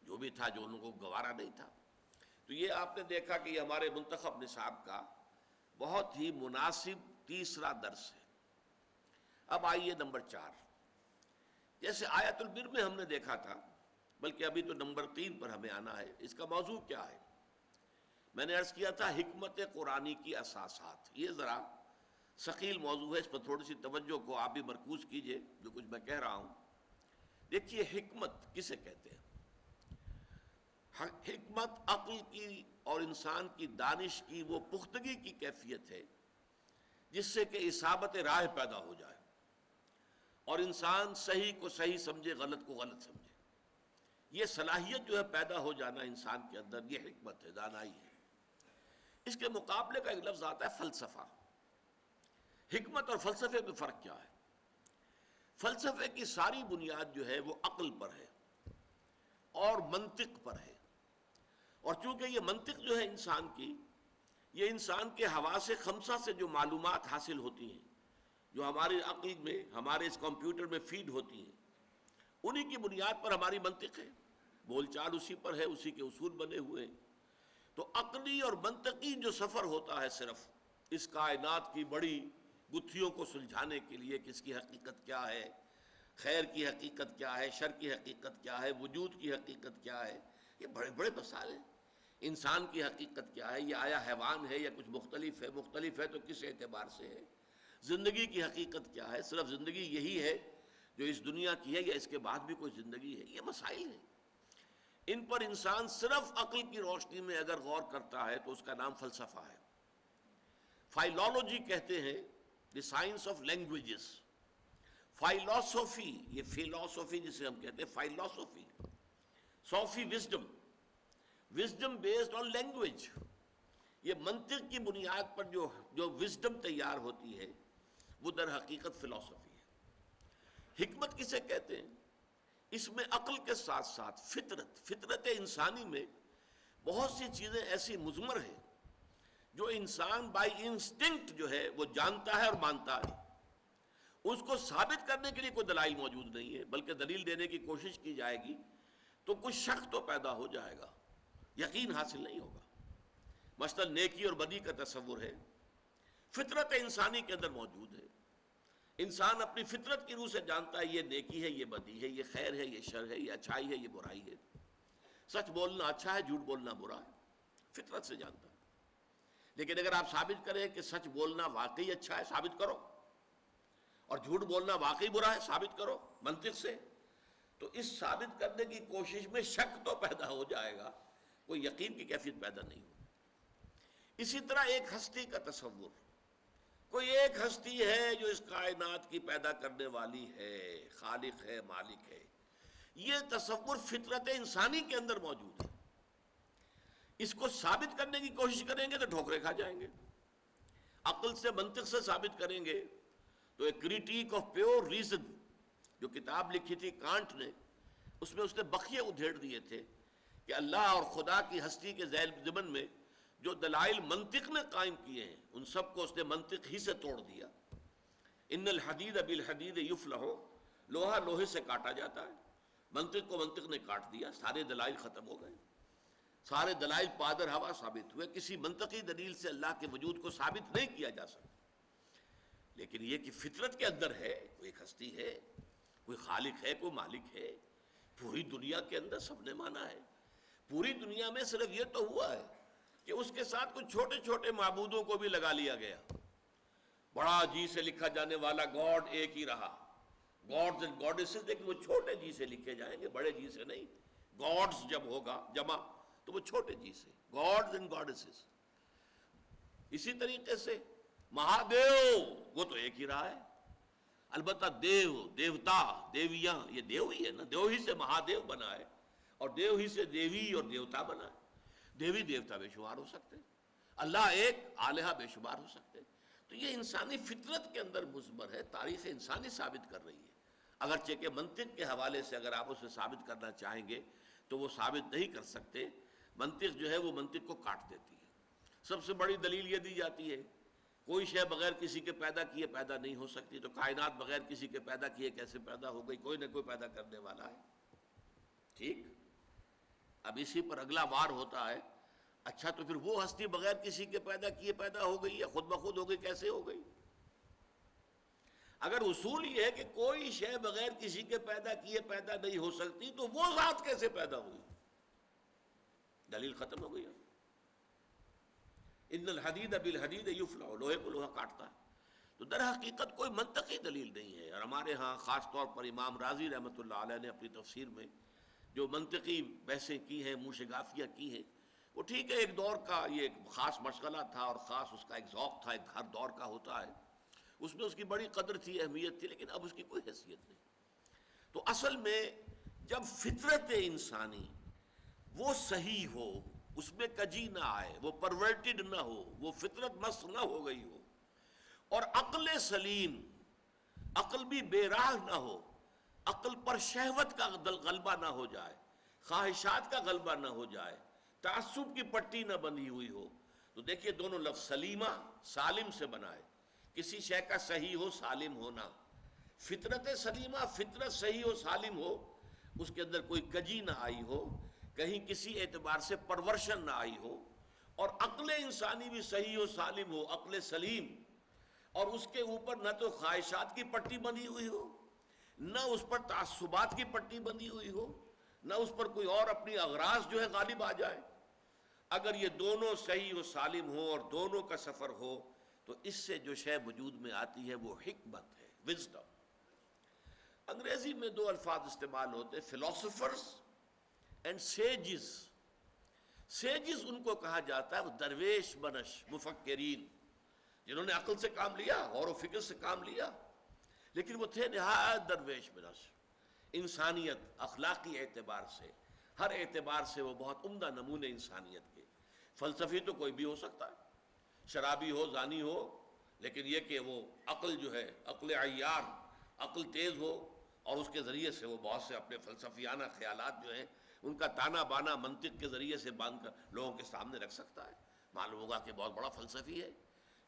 Speaker 1: جو بھی تھا جو ان کو گوارا نہیں تھا. تو یہ آپ نے دیکھا کہ یہ ہمارے منتخب نصاب کا بہت ہی مناسب تیسرا درس ہے. اب آئیے نمبر 4. جیسے آیت البر میں ہم نے دیکھا تھا، بلکہ ابھی تو نمبر 3 پر ہمیں آنا ہے. اس کا موضوع کیا ہے؟ میں نے عرض کیا تھا حکمت قرآنی کی اساسات. یہ ذرا ثقیل موضوع ہے، اس پر تھوڑی سی توجہ کو آپ بھی مرکوز کیجئے جو کچھ میں کہہ رہا ہوں. دیکھیے حکمت کسے کہتے ہیں؟ حکمت عقل کی اور انسان کی دانش کی وہ پختگی کی کیفیت ہے جس سے کہ اصابت راہ پیدا ہو جائے اور انسان صحیح کو صحیح سمجھے، غلط کو غلط سمجھے. یہ صلاحیت جو ہے پیدا ہو جانا انسان کے اندر، یہ حکمت ہے، دانائی ہے. اس کے مقابلے کا ایک لفظ آتا ہے فلسفہ. حکمت اور فلسفے میں فرق کیا ہے؟ فلسفے کی ساری بنیاد جو ہے وہ عقل پر ہے اور منطق پر ہے. اور چونکہ یہ منطق جو ہے انسان کی، یہ انسان کے حواس خمسہ سے جو معلومات حاصل ہوتی ہیں، جو ہماری عقل میں، ہمارے اس کمپیوٹر میں فیڈ ہوتی ہیں، انہی کی بنیاد پر ہماری منطق ہے. بول چال اسی پر ہے، اسی کے اصول بنے ہوئے ہیں. تو عقلی اور منطقی جو سفر ہوتا ہے صرف اس کائنات کی بڑی گتھیوں کو سلجھانے کے لیے کہ اس کی حقیقت کیا ہے، خیر کی حقیقت کیا ہے، شر کی حقیقت کیا ہے، وجود کی حقیقت کیا ہے، یہ بڑے بڑے مسائل ہیں. انسان کی حقیقت کیا ہے، یہ آیا حیوان ہے یا کچھ مختلف ہے، مختلف ہے تو کس اعتبار سے ہے. زندگی کی حقیقت کیا ہے، صرف زندگی یہی ہے جو اس دنیا کی ہے یا اس کے بعد بھی کوئی زندگی ہے. یہ مسائل ہیں، ان پر انسان صرف عقل کی روشنی میں اگر غور کرتا ہے تو اس کا نام فلسفہ ہے. فائلولوجی کہتے ہیں the science of languages. Philosophy, یہ فلاسفی جسے ہم کہتے ہیں philosophy, sophy wisdom, wisdom based on language. یہ منطق کی بنیاد پر جو وزڈم تیار ہوتی ہے وہ در حقیقت فلاسفی ہے. حکمت کسے کہتے ہیں؟ اس میں عقل کے ساتھ ساتھ فطرت انسانی میں بہت سی چیزیں ایسی مضمر ہیں جو انسان بائی انسٹنکٹ جو ہے وہ جانتا ہے اور مانتا ہے. اس کو ثابت کرنے کے لیے کوئی دلائل موجود نہیں ہے، بلکہ دلیل دینے کی کوشش کی جائے گی تو کچھ شک تو پیدا ہو جائے گا، یقین حاصل نہیں ہوگا. مثلا نیکی اور بدی کا تصور ہے، فطرت انسانی کے اندر موجود ہے. انسان اپنی فطرت کی روح سے جانتا ہے یہ نیکی ہے، یہ بدی ہے، یہ خیر ہے، یہ شر ہے، یہ اچھائی ہے، یہ برائی ہے. سچ بولنا اچھا ہے، جھوٹ بولنا برا ہے، فطرت سے جانتا ہے. لیکن اگر آپ ثابت کریں کہ سچ بولنا واقعی اچھا ہے، ثابت کرو، اور جھوٹ بولنا واقعی برا ہے، ثابت کرو منطق سے، تو اس ثابت کرنے کی کوشش میں شک تو پیدا ہو جائے گا، کوئی یقین کی کیفیت پیدا نہیں ہوگی. اسی طرح ایک ہستی کا تصور، کوئی ایک ہستی ہے جو اس کائنات کی پیدا کرنے والی ہے، خالق ہے، مالک ہے. یہ تصور فطرت انسانی کے اندر موجود ہے. اس کو ثابت کرنے کی کوشش کریں گے تو ٹھوکرے کھا جائیں گے. عقل سے، منطق سے ثابت کریں گے تو ایک کریٹیک آف پیور ریزن جو کتاب لکھی تھی کانٹ نے، اس میں اس نے بخیے ادھیڑ دیے تھے کہ اللہ اور خدا کی ہستی کے ضمن میں جو دلائل منطق نے قائم کیے ہیں ان سب کو اس نے منطق ہی سے توڑ دیا. ان الحدید بالحدید یفلح، لوہا لوہے سے کاٹا جاتا ہے. منطق کو منطق نے کاٹ دیا، سارے دلائل ختم ہو گئے، سارے دلائل پادر ہوا ثابت ہوئے. کسی منطقی دلیل سے اللہ کے وجود کو ثابت نہیں کیا جا سکتا. لیکن یہ کہ فطرت کے اندر ہے، کوئی ایک ہستی ہے، کوئی خالق ہے، کوئی مالک ہے، پوری دنیا کے اندر سب نے مانا ہے. پوری دنیا میں صرف یہ تو ہوا ہے کہ اس کے ساتھ کچھ چھوٹے چھوٹے معبودوں کو بھی لگا لیا گیا. بڑا جی سے لکھا جانے والا گاڈ ایک ہی رہا, گاڈز اینڈ گاڈیسز, لیکن وہ چھوٹے جی سے لکھے جائیں گے, بڑے جی سے نہیں. گاڈز جب ہوگا جمع تو وہ چھوٹے جی سے, گاڈز اینڈ گاڈیسز. اسی طریقے سے مہادیو وہ تو ایک ہی رہا ہے. البتہ دیو, دیوتا, دیویاں, یہ دیو ہی ہے نا, دیو ہی سے مہادیو بنا ہے اور دیو ہی سے دیوی اور دیوتا بنا ہے. دیوی دیوتا بے شمار ہو سکتے ہیں, اللہ ایک, آلہہ بے شمار ہو سکتے ہیں. تو یہ انسانی فطرت کے اندر مضمر ہے, تاریخ انسانی ثابت کر رہی ہے. اگرچہ کہ منطق کے حوالے سے اگر آپ اسے ثابت کرنا چاہیں گے تو وہ ثابت نہیں کر سکتے. منطق جو ہے وہ منطق کو کاٹ دیتی ہے. سب سے بڑی دلیل یہ دی جاتی ہے کوئی شے بغیر کسی کے پیدا کیے پیدا نہیں ہو سکتی, تو کائنات بغیر کسی کے پیدا کیے کیسے پیدا ہو گئی؟ کوئی نہ کوئی پیدا کرنے والا ہے. ٹھیک, اب اسی پر اگلا وار ہوتا ہے, اچھا تو پھر وہ ہستی بغیر کسی کے پیدا کیے پیدا ہو گئی یا خود بخود ہو گئی, کیسے ہو گئی؟ اگر اصول یہ ہے کہ کوئی شے بغیر کسی کے پیدا کیے پیدا نہیں ہو سکتی, تو وہ ذات کیسے پیدا ہوئی؟ دلیل ختم ہو گئی. ان الحدید بالحدید یفلع, لوہے کو لوہا کاٹتا ہے. تو در حقیقت کوئی منطقی دلیل نہیں ہے. اور ہمارے ہاں خاص طور پر امام رازی رحمۃ اللہ علیہ نے اپنی تفسیر میں جو منطقی بحثیں کی ہیں, موشگافیہ کی ہیں, وہ ٹھیک ہے, ایک دور کا یہ ایک خاص مشغلہ تھا اور خاص اس کا ایک ذوق تھا, ایک ہر دور کا ہوتا ہے, اس میں اس کی بڑی قدر تھی, اہمیت تھی, لیکن اب اس کی کوئی حیثیت نہیں. تو اصل میں جب فطرت انسانی وہ صحیح ہو, اس میں کجی نہ آئے, وہ پرورٹڈ نہ ہو, وہ فطرت مست نہ ہو گئی ہو, اور عقل سلیم, عقل بھی بے راہ نہ ہو, عقل پر شہوت کا غلبہ نہ ہو جائے, خواہشات کا غلبہ نہ ہو جائے, تعصب کی پٹی نہ بندھی ہوئی ہو. تو دیکھیے دونوں لفظ سلیمہ سالم سے بنا ہے. کسی شے کا صحیح ہو, سالم ہونا, فطرت سلیمہ, فطرت صحیح ہو, سالم ہو, اس کے اندر کوئی کجی نہ آئی ہو, کہیں کسی اعتبار سے پرورشن نہ آئی ہو, اور عقل انسانی بھی صحیح ہو, سالم ہو, عقل سلیم, اور اس کے اوپر نہ تو خواہشات کی پٹی بندھی ہوئی ہو, نہ اس پر تعصبات کی پٹی بندھی ہوئی ہو, نہ اس پر کوئی اور اپنی اغراض جو ہے غالب آ جائے. اگر یہ دونوں صحیح و سالم ہو اور دونوں کا سفر ہو, تو اس سے جو شے وجود میں آتی ہے وہ حکمت ہے, وزڈم. انگریزی میں دو الفاظ استعمال ہوتے ہیں, فلاسفرز اینڈ سیجز. سیجز ان کو کہا جاتا ہے وہ درویش بنش مفکرین, جنہوں نے عقل سے کام لیا, غور و فکر سے کام لیا, لیکن وہ تھے نہایت درویش بنش. انسانیت, اخلاقی اعتبار سے, ہر اعتبار سے وہ بہت عمدہ نمونے انسانیت کے. فلسفی تو کوئی بھی ہو سکتا ہے, شرابی ہو, زانی ہو, لیکن یہ کہ وہ عقل جو ہے, عقل عیار, عقل تیز ہو, اور اس کے ذریعے سے وہ بہت سے اپنے فلسفیانہ خیالات جو ہیں ان کا تانا بانا منطق کے ذریعے سے باندھ کر لوگوں کے سامنے رکھ سکتا ہے. معلوم ہوگا کہ بہت بڑا فلسفی ہے.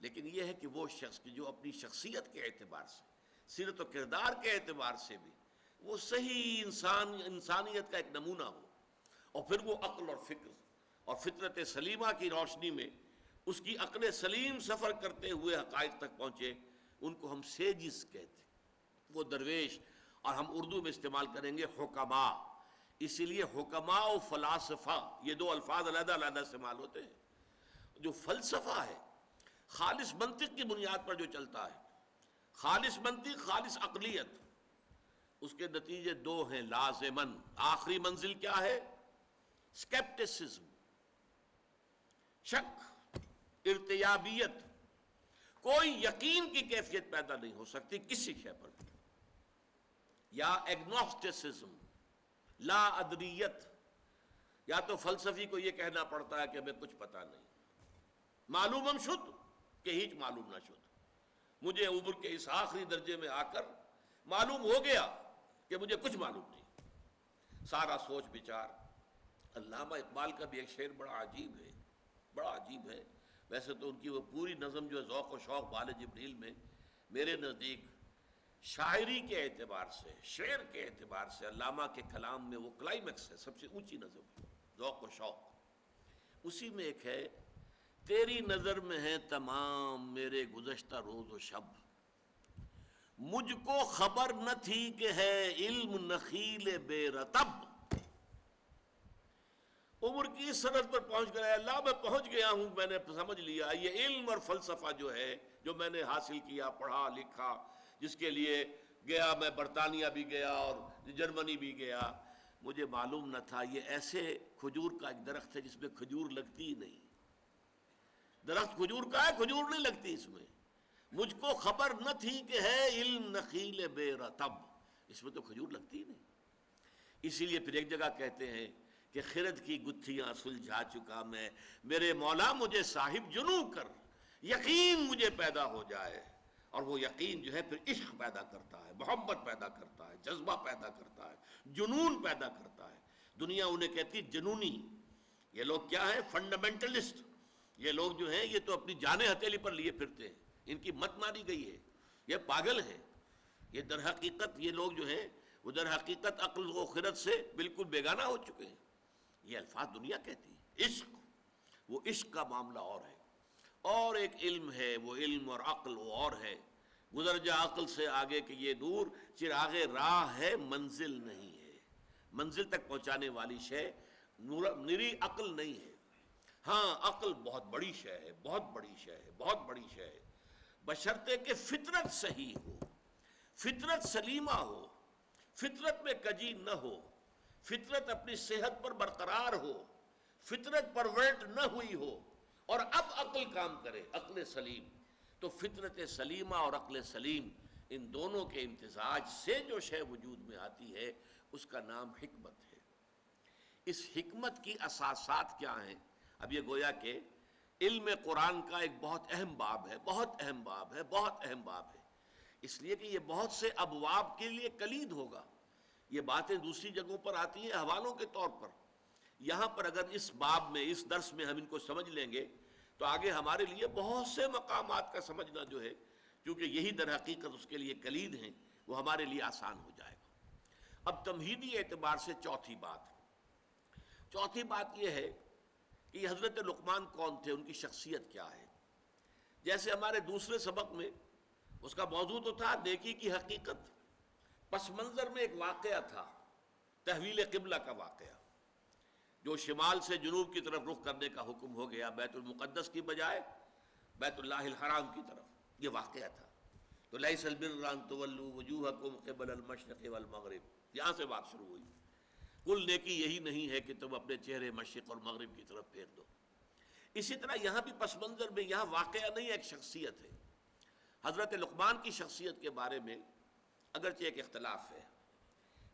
Speaker 1: لیکن یہ ہے کہ وہ شخص کی جو اپنی شخصیت کے اعتبار سے, سیرت و کردار کے اعتبار سے بھی وہ صحیح انسانیت کا ایک نمونہ ہو, اور پھر وہ عقل اور فکر اور فطرت سلیمہ کی روشنی میں اس کی عقل سلیم سفر کرتے ہوئے حقائق تک پہنچے, ان کو ہم سیجز کہتے ہیں, وہ درویش. اور ہم اردو میں استعمال کریں گے حکما, اسی لیے حکما و فلاسفہ یہ دو الفاظ علیحدہ علیحدہ استعمال ہوتے ہیں. جو فلسفہ ہے خالص منطق کی بنیاد پر جو چلتا ہے, خالص منطق, خالص عقلیت, اس کے نتیجے دو ہیں لازماً. آخری منزل کیا ہے؟ اسکیپٹسزم, شک, ارتیابیت. کوئی یقین کی کیفیت پیدا نہیں ہو سکتی کسی شے پر. یا ایگنوسٹسزم, لا ادریت. یا تو فلسفی کو یہ کہنا پڑتا ہے کہ ہمیں کچھ پتہ نہیں, معلوم ہم شد کہ ہیچ معلوم نہ شد. مجھے عمر کے اس آخری درجے میں آ کر معلوم ہو گیا کہ مجھے کچھ معلوم نہیں. سارا سوچ بچار. علامہ اقبال کا بھی ایک شعر بڑا عجیب ہے, بڑا عجیب ہے. ویسے تو ان کی وہ پوری نظم جو ہے ذوق و شوق بال جبریل میں, میرے نزدیک شاعری کے اعتبار سے, شعر کے اعتبار سے علامہ کے کلام میں وہ کلائمیکس ہے, سب سے اونچی نظم ہے, ذوق و شوق. اسی میں ایک ہے, تیری نظر میں ہے تمام میرے گزشتہ روز و شب, مجھ کو خبر نہ تھی کہ ہے علم نخیل بے رطب. عمر کی اس سرحد پر پہنچ گیا اللہ میں پہنچ گیا ہوں, میں نے سمجھ لیا یہ علم اور فلسفہ جو ہے جو میں نے حاصل کیا, پڑھا لکھا, جس کے لیے گیا میں برطانیہ بھی گیا اور جرمنی بھی گیا, مجھے معلوم نہ تھا یہ ایسے کھجور کا ایک درخت ہے جس میں کھجور لگتی ہی نہیں. درخت کھجور کا ہے, کھجور نہیں لگتی اس میں. مجھ کو خبر نہ تھی کہ ہے علم نخیل بے رطب, اس میں تو کھجور لگتی ہی نہیں. اسی لیے پھر ایک جگہ کہتے ہیں کہ خرد کی گتھیاں سلجھا چکا میں, میرے مولا مجھے صاحب جنوں کر, یقین مجھے پیدا ہو جائے. اور وہ یقین جو ہے پھر عشق پیدا کرتا ہے, محبت پیدا کرتا ہے, جذبہ پیدا کرتا ہے, جنون پیدا کرتا ہے. دنیا انہیں کہتی جنونی. یہ لوگ کیا ہے؟ فنڈامنٹلسٹ. یہ لوگ جو ہیں یہ تو اپنی جانیں ہتھیلی پر لیے پھرتے ہیں, ان کی مت ماری گئی ہے, یہ پاگل ہیں. یہ در حقیقت یہ لوگ جو ہیں وہ در حقیقت عقل و خرد سے بالکل بیگانہ ہو چکے ہیں. یہ الفاظ دنیا کہتی ہے. عشق, وہ عشق کا معاملہ اور ہے, اور ایک علم ہے, وہ علم اور عقل وہ اور ہے. گزر جا عقل سے آگے کہ یہ دور, چراغ راہ ہے منزل نہیں ہے. منزل تک پہنچانے والی شے نری عقل نہیں ہے. ہاں عقل بہت بڑی شے ہے, بہت بڑی شے ہے, بہت بڑی شے ہے, بشرطے کہ فطرت صحیح ہو, فطرت سلیمہ ہو, فطرت میں کجی نہ ہو, فطرت اپنی صحت پر برقرار ہو, فطرت پرورٹ نہ ہوئی ہو, اور اب عقل کام کرے, عقل سلیم. تو فطرت سلیمہ اور عقل سلیم ان دونوں کے امتزاج سے جو شے وجود میں آتی ہے اس کا نام حکمت ہے. اس حکمت کی اساسات کیا ہیں؟ اب یہ گویا کہ علم قرآن کا ایک بہت اہم باب ہے, بہت اہم باب ہے, بہت اہم باب ہے, اس لیے کہ یہ بہت سے ابواب کے لیے کلید ہوگا. یہ باتیں دوسری جگہوں پر آتی ہیں حوالوں کے طور پر. یہاں پر اگر اس باب میں, اس درس میں ہم ان کو سمجھ لیں گے تو آگے ہمارے لیے بہت سے مقامات کا سمجھنا جو ہے, کیونکہ یہی در حقیقت اس کے لیے کلید ہیں, وہ ہمارے لیے آسان ہو جائے گا. اب تمہیدی اعتبار سے چوتھی بات یہ ہے کہ یہ حضرت لقمان کون تھے, ان کی شخصیت کیا ہے. جیسے ہمارے دوسرے سبق میں اس کا موضوع تو تھا نیکی کی حقیقت, پس منظر میں ایک واقعہ تھا, تحویل قبلہ کا واقعہ, جو شمال سے جنوب کی طرف رخ کرنے کا حکم ہو گیا, بیت المقدس کی بجائے بیت اللہ الحرام کی طرف. یہ واقعہ تھا. تو لیس البر ان تولوا وجوہکم قبل المشرق والمغرب, یہاں سے بات شروع ہوئی. کل نیکی یہی نہیں ہے کہ تم اپنے چہرے مشرق اور مغرب کی طرف پھیر دو. اسی طرح یہاں بھی پس منظر میں یہاں واقعہ نہیں, ایک شخصیت ہے. حضرت لقمان کی شخصیت کے بارے میں اگرچہ ایک اختلاف ہے.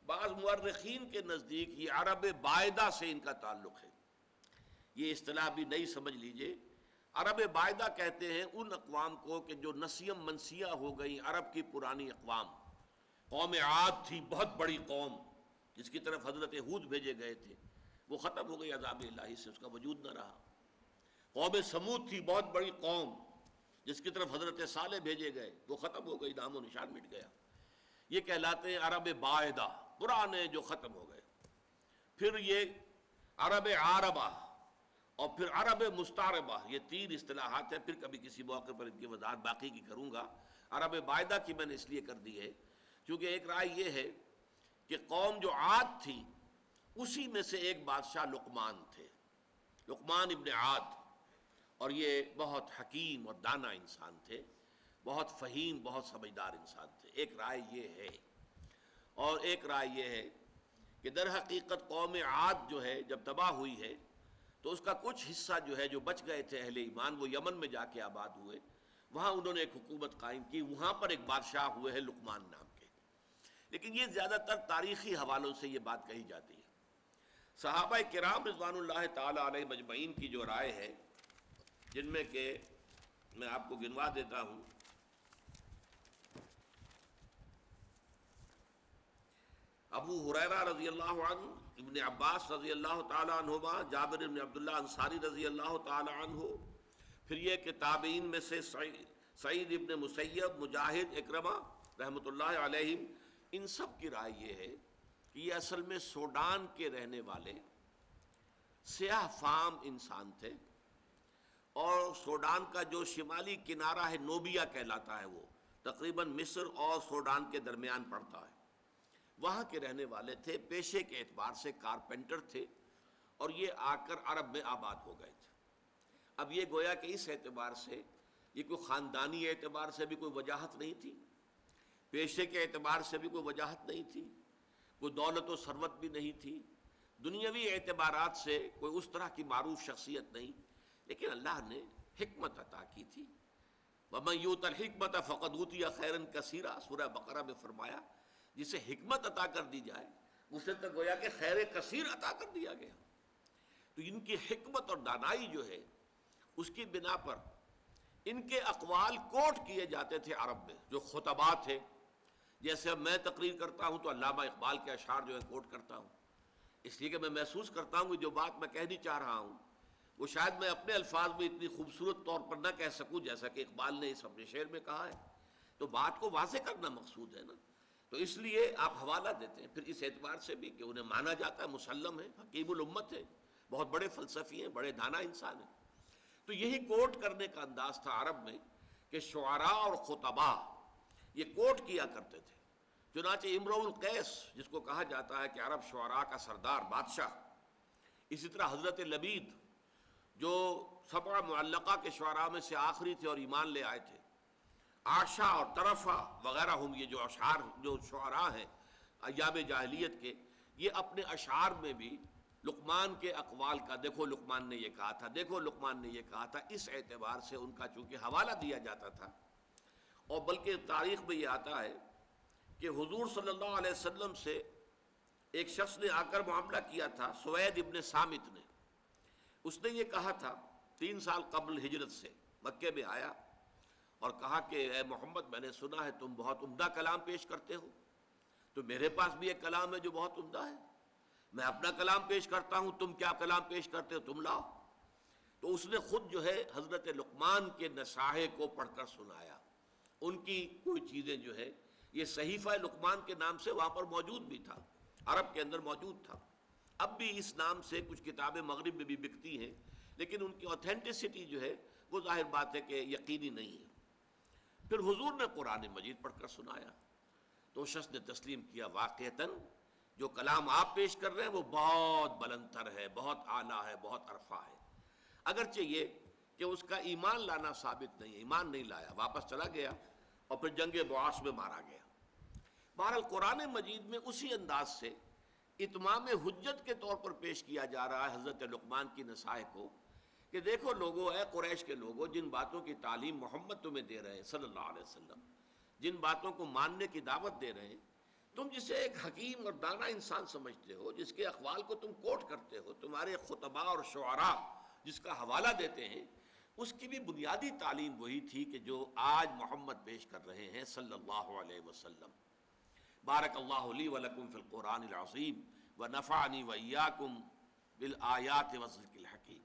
Speaker 1: بعض مورخین کے نزدیک یہ عرب بائدہ سے ان کا تعلق ہے. یہ اصطلاح بھی نئی سمجھ لیجئے. عرب بائدہ کہتے ہیں ان اقوام کو کہ جو نسیم منسیہ ہو گئی, عرب کی پرانی اقوام. قوم عاد تھی, بہت بڑی قوم, جس کی طرف حضرت ہود بھیجے گئے تھے, وہ ختم ہو گئی عذاب الہی سے, اس کا وجود نہ رہا. قوم سمود تھی, بہت بڑی قوم, جس کی طرف حضرت صالح بھیجے گئے, وہ ختم ہو گئی, نام و نشان مٹ گیا. یہ کہلاتے ہیں عرب بائدہ, پرانے جو ختم ہو گئے. پھر یہ عرب عاربہ اور پھر عرب مستعربہ, یہ تین اصطلاحات ہیں. پھر کبھی کسی موقع پر ان کی وضاحت باقی کی کروں گا. عرب بائدہ کی میں نے اس لیے کر دی ہے کیونکہ ایک رائے یہ ہے کہ قوم جو عاد تھی اسی میں سے ایک بادشاہ لقمان تھے, لقمان ابن عاد, اور یہ بہت حکیم اور دانا انسان تھے, بہت فہیم, بہت سمجھدار انسان تھے. ایک رائے یہ ہے. اور ایک رائے یہ ہے کہ در حقیقت قوم عاد جو ہے جب تباہ ہوئی ہے تو اس کا کچھ حصہ جو ہے, جو بچ گئے تھے اہل ایمان, وہ یمن میں جا کے آباد ہوئے. وہاں انہوں نے ایک حکومت قائم کی, وہاں پر ایک بادشاہ ہوئے ہیں لقمان نام کے. لیکن یہ زیادہ تر تاریخی حوالوں سے یہ بات کہی جاتی ہے. صحابہ کرام رضوان اللہ تعالی علیہ مجمعین کی جو رائے ہے, جن میں کہ میں آپ کو گنوا دیتا ہوں. ابو ہریرہ رضی اللہ عنہ, ابن عباس رضی اللہ تعالی عنہما, جابر بن عبداللہ انصاری رضی اللہ تعالی عنہ, پھر یہ کہ تابعین میں سے سعید ابن مسیب, مجاہد, اکرمہ رحمۃ اللہ علیہم, ان سب کی رائے یہ ہے کہ یہ اصل میں سوڈان کے رہنے والے سیاہ فام انسان تھے. اور سوڈان کا جو شمالی کنارہ ہے, نوبیا کہلاتا ہے, وہ تقریباً مصر اور سوڈان کے درمیان پڑتا ہے. وہاں کے رہنے والے تھے، پیشے کے اعتبار سے کارپینٹر تھے، اور یہ آ کر عرب میں آباد ہو گئے تھے. اب یہ گویا کہ اس اعتبار سے یہ کوئی خاندانی اعتبار سے بھی کوئی وجاہت نہیں تھی، پیشے کے اعتبار سے بھی کوئی وجاہت نہیں تھی، کوئی دولت و ثروت بھی نہیں تھی، دنیاوی اعتبارات سے کوئی اس طرح کی معروف شخصیت نہیں، لیکن اللہ نے حکمت عطا کی تھی. وَمَن يُؤْتَ الْحِكْمَةَ فَقَدْ أُوتِيَ خَيْرًا كَثِيرًا، سورہ بقرہ میں فرمایا جسے حکمت عطا کر دی جائے اسے تو گویا کہ خیر کثیر عطا کر دیا گیا. تو ان کی حکمت اور دانائی جو ہے اس کی بنا پر ان کے اقوال کوٹ کیے جاتے تھے عرب میں. جو خطباء تھے، جیسے اب میں تقریر کرتا ہوں تو علامہ اقبال کے اشعار جو ہے کوٹ کرتا ہوں، اس لیے کہ میں محسوس کرتا ہوں کہ جو بات میں کہنی چاہ رہا ہوں وہ شاید میں اپنے الفاظ میں اتنی خوبصورت طور پر نہ کہہ سکوں جیسا کہ اقبال نے اس اپنے شعر میں کہا ہے. تو بات کو واضح کرنا مقصود ہے نا، تو اس لیے آپ حوالہ دیتے ہیں پھر اس اعتبار سے بھی کہ انہیں مانا جاتا ہے، مسلم ہے، حکیم الامت ہے، بہت بڑے فلسفی ہیں، بڑے دانا انسان ہیں. تو یہی کوٹ کرنے کا انداز تھا عرب میں کہ شعراء اور خطباء یہ کوٹ کیا کرتے تھے. چنانچہ امرؤ القیس جس کو کہا جاتا ہے کہ عرب شعراء کا سردار بادشاہ، اسی طرح حضرت لبید جو سبع معلقہ کے شعراء میں سے آخری تھے اور ایمان لے آئے تھے، عاشا اور طرفہ وغیرہ ہم، یہ جو اشعار جو شعراء ہیں ایام جاہلیت کے، یہ اپنے اشعار میں بھی لقمان کے اقوال کا، دیکھو لقمان نے یہ کہا تھا، دیکھو لقمان نے یہ کہا تھا، اس اعتبار سے ان کا چونکہ حوالہ دیا جاتا تھا. اور بلکہ تاریخ میں یہ آتا ہے کہ حضور صلی اللہ علیہ وسلم سے ایک شخص نے آ کر معاملہ کیا تھا، سوید ابن سامت نے. اس نے یہ کہا تھا 3 سال قبل ہجرت سے مکے میں آیا اور کہا کہ اے محمد، میں نے سنا ہے تم بہت عمدہ کلام پیش کرتے ہو، تو میرے پاس بھی ایک کلام ہے جو بہت عمدہ ہے، میں اپنا کلام پیش کرتا ہوں، تم کیا کلام پیش کرتے ہو، تم لاؤ. تو اس نے خود جو ہے حضرت لقمان کے نصائح کو پڑھ کر سنایا. ان کی کوئی چیزیں جو ہے یہ صحیفہ لقمان کے نام سے وہاں پر موجود بھی تھا، عرب کے اندر موجود تھا. اب بھی اس نام سے کچھ کتابیں مغرب میں بھی بکتی ہیں، لیکن ان کی اوتھینٹسٹی جو ہے وہ ظاہر بات ہے کہ یقینی نہیں ہے. پھر حضور نے قرآن مجید پڑھ کر سنایا تو شخص نے تسلیم کیا واقعتاً جو کلام آپ پیش کر رہے ہیں وہ بہت بلند تر ہے، بہت اعلیٰ ہے، بہت عرفہ ہے. اگرچہ یہ کہ اس کا ایمان لانا ثابت نہیں ہے، ایمان نہیں لایا، واپس چلا گیا اور پھر جنگ بعاث میں مارا گیا. بہرحال قرآن مجید میں اسی انداز سے اتمام حجت کے طور پر پیش کیا جا رہا ہے حضرت لقمان کی نصائح کو کہ دیکھو لوگو، اے قریش کے لوگو، جن باتوں کی تعلیم محمد تمہیں دے رہے ہیں صلی اللہ علیہ وسلم، جن باتوں کو ماننے کی دعوت دے رہے ہیں، تم جسے ایک حکیم اور دانا انسان سمجھتے ہو، جس کے اقوال کو تم کوٹ کرتے ہو، تمہارے خطباء اور شعراء جس کا حوالہ دیتے ہیں، اس کی بھی بنیادی تعلیم وہی تھی کہ جو آج محمد پیش کر رہے ہیں صلی اللہ علیہ وسلم. بارک اللہ لی ولکم فی القرآن العظیم ونفعنی وإیاکم بالآیات والذکر الحکیم.